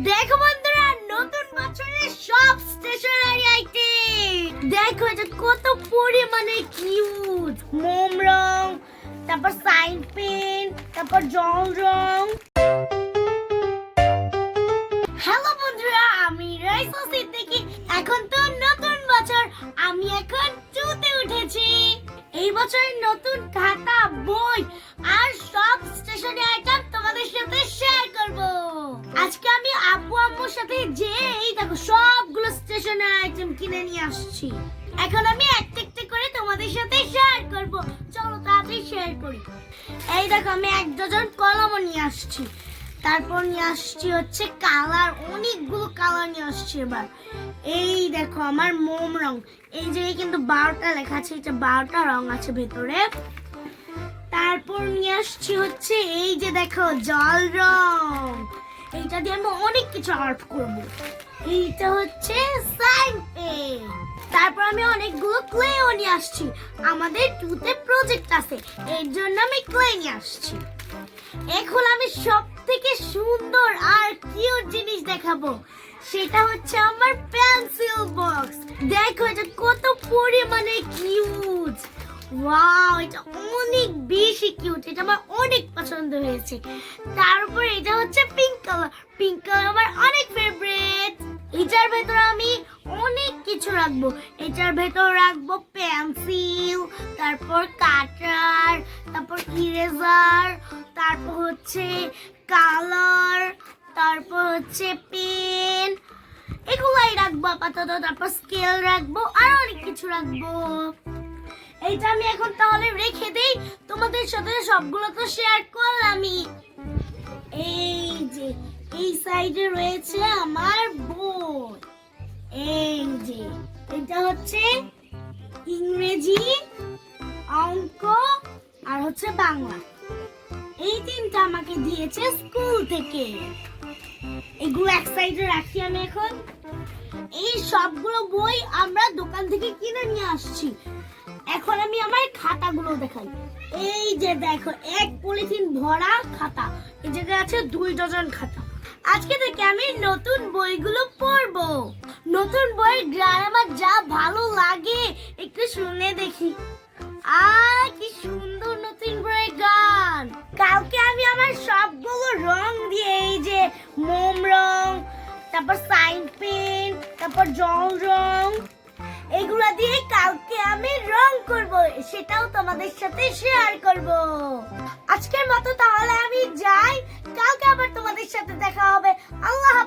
দেখো বন্ধুরা, নতুন বছরের সব স্টেশনারি আইটেম দেখো। এটা কত পরিমাণে কিউট। মোম রং, তারপর সাইন পেন, তারপর জল রং। হ্যালো বন্ধুরা, আমি রাইসা সিদ্দিকী। এখন তো নতুন বছর, আমি এখন 2 তে উঠেছি। এই বছরের নতুন খাতা, বই আর সব স্টেশনারি আইটেম তোমাদের সাথে শেয়ার করব। আজকে আমি আব্বু আম্মুর সাথে যে এই দেখো সবগুলো স্টেশনারি আইটেম কিনে নিয়ে আসছি। এখন আমি একটা একটা করে তোমাদের সাথে শেয়ার করব। চলো তাড়াতাড়ি শেয়ার করি। এই দেখো আমি 1 ডজন কলম নিয়ে আসছি। তারপর নিয়ে আসছি হচ্ছে কালার, অনেকগুলো কালার নিয়ে আসছি এবার। এই দেখো আমার মোম রং, এই যে কিন্তু 12টা লেখা আছে, এটা 12টা রং আছে ভেতরে। তারপর নিয়ে আসছি হচ্ছে এই যে দেখো জল রং, এইটা দিয়ে আমি অনেক কিছু আর্ট করব। এইটা হচ্ছে সাইন পেন। তারপর আমি অনেকগুলো ক্লেও নিয়ে আসছি, আমাদের 2 তে প্রজেক্ট আছে, এর জন্য আমি ক্লে নিয়ে আসছি। এখন আমি সব থেকে সুন্দর আর কিউট জিনিস দেখাবো, সেটা হচ্ছে আমার পেন্সিল বক্স। দেখো এটা কত পরিমাণে কিউট। ওয়াও, এটা অনেক বেশি কিউট, এটা আমার অনেক পছন্দ হয়েছে। তারপর এটা হচ্ছে পিঙ্ক কালার, পিঙ্ক কালার আমার অনেক ফেভারিট। এটার ভেতরে আমি অনেক কিছু রাখবো। এটার ভেতর রাখবো পেন্সিল, তারপর কাটার, তারপর ইরেজার, তারপর হচ্ছে কালার, তারপর হচ্ছে পেন, এগুলাই রাখবো আপাতত। তারপর স্কেল রাখবো আর অনেক কিছু রাখবো। এইটা আমি এখন তাহলে রেখে দেই, তোমাদের সাথে সবগুলো তো শেয়ার করলামই। এই যে এই সাইডে রয়েছে আমার বই। এই যে এটা হচ্ছে ইংরেজি, অঙ্ক আর হচ্ছে বাংলা। এই 3টা আমাকে দিয়েছে স্কুল থেকে। এগুলো এক সাইডে রাখি আমি এখন। এই সবগুলো বই আমরা দোকান থেকে কিনে নিয়ে আসছি। এখন আমি আমার খাতাগুলো দেখাই। এই যে দেখো 1 পলিথিন ভরা খাতা, এই জায়গায় আছে 2 ডজন খাতা। আজকে থেকে আমি নতুন বইগুলো পড়বো। নতুন বই গান আমার যা ভালো লাগে, একটু শুনে দেখি। কি সুন্দর নতুন বইয়ের গান। কালকে আমি আমার সবগুলো রং দিয়ে, এই যে মোম রং, তারপর সাইন পেন, তারপর জল রং, এগুলা দিয়ে কালকে আমি রং করব, সেটাও তোমাদের সাথে শেয়ার করব। আজকের মতো তাহলে আমি যাই, কালকে আবার তোমাদের সাথে দেখা হবে। আল্লাহ।